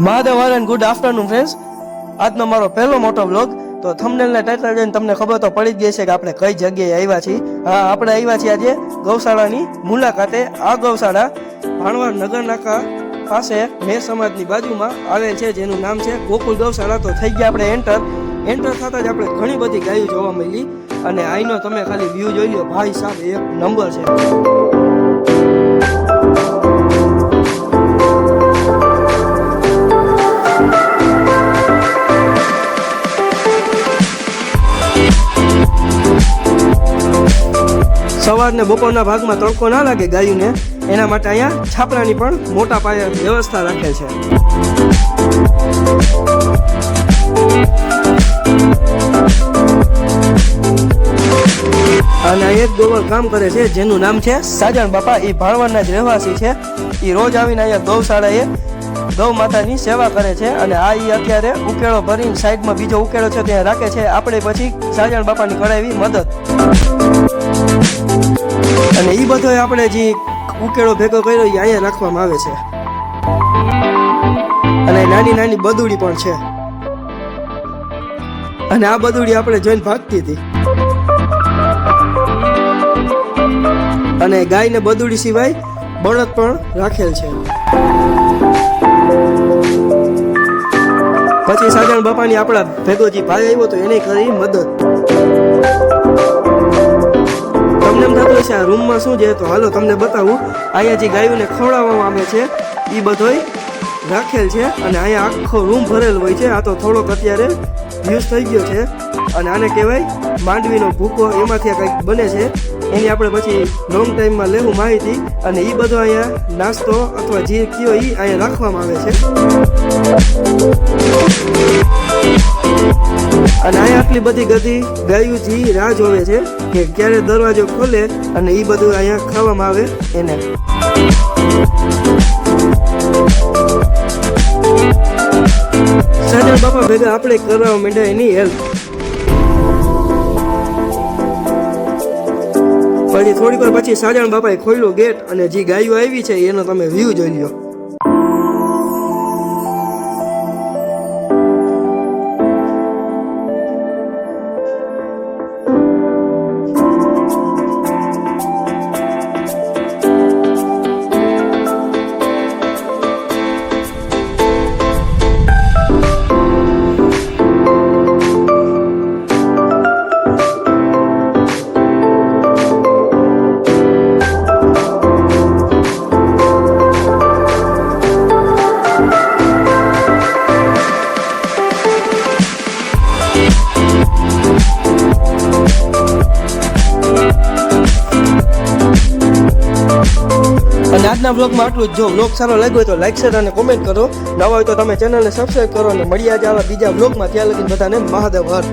Mahadev and good afternoon friends. આજનો મારો પહેલો મોટો વ્લોગ. તો થંબનેલના ટાઇટલ જોઈને તમને ખબર તો પડી જ ગઈ છે કે આપણે કઈ જગ્યાએ આવ્યા છીએ. હા, આપણે આવ્યા છીએ આજે ગૌશાળાની મુલાકાતે. આ ગૌશાળા ભાણવાર નગર નાકા પાસે મેર સમાજની બાજુમાં આવેલ છે, જેનું નામ છે ગોકુલ ગૌશાળા. તો થઈ ગયા આપણે એન્ટર થતાં જ આપણે ઘણી બધી ગાયો જોવા મળી, અને આઈનો તમે ખાલી વ્યૂ જોઈ લો, ભાઈ સાહેબ એક નંબર છે. સવાર ને બપોરના ભાગમાં તડકો ના લાગે ગાયોને, એના માટે અહીંયા છાપરાની પણ મોટા પાયે વ્યવસ્થા રાખેલ છે. અને એક ગોવર કામ કરે છે જેનું નામ છે સાજણ બાપા. એ ભાણવારના જ રહેવાસી છે. એ રોજ આવીને અહીંયા ગૌશાળાએ ગૌ માતાની સેવા કરે છે, અને આ એ અત્યારે ઉકેળો ભરીને સાઈડમાં બીજો ઉકેળો છે ત્યાં રાખે છે. આપણે પછી સાજણ બાપાની કરાવી મદદ, અને એ બધો આપણે જે ઉકેળો ભેગો કર્યો એ અહીંયા રાખવામાં આવે છે. અને નાની નાની બદુડી પણ છે, અને આ બદુડી આપણે જોઈને ભાગતી હતી. અને ગાય ને બદુડી સિવાય બળદ પણ રાખેલ છે. પછી સાજણ બાપાની આપણા ભેગો જે ભાઈ આવ્યો તો એને કરી મદદ. તમને એમ થતું હશે આ રૂમમાં શું છે, તો હાલો તમને બતાવું. અહીંયા જે ગાયોને ખવડાવવામાં આવે છે એ બધોય રાખેલ છે, અને અહીંયા આખો રૂમ ભરેલ હોય છે. આ તો થોડોક અત્યારે યુઝ થઈ ગયો છે, અને આને કહેવાય માંડવીનો ભૂકો. એમાંથી કંઈક બને છે, એની આપણે પછી લોંગ ટાઈમમાં લેવું માહિતી. અને એ બધો અહીંયા નાસ્તો અથવા જે કયો એ અહીંયા રાખવામાં આવે છે. અને અહીંયા આટલી બધી ગધી ગાયું જે રાહ જોવે છે કે ક્યારે દરવાજો ખોલે અને એ બધું અહીંયા ખાવામાં આવે એને. સાજણ બાપા ભેગા આપણે કરવા માંડ્યા એની હેલ્પ. પછી થોડીક વાર પછી સાજણ બાપાએ ખોલ્યો ગેટ, અને જે ગાયો આવી છે એનો તમે વ્યૂ જોઈ લો. અને આજના બ્લોગમાં આટલું જ. જો બ્લોગ સારો લાગ્યો હોય તો લાઈક, શેર અને કોમેન્ટ કરો. નવા હોય તો તમે ચેનલને સબસ્ક્રાઈબ કરો, અને મળીએ આજે આવા બીજા બ્લોગમાં. ત્યાં લગીને બધાને મહાદેવ હર.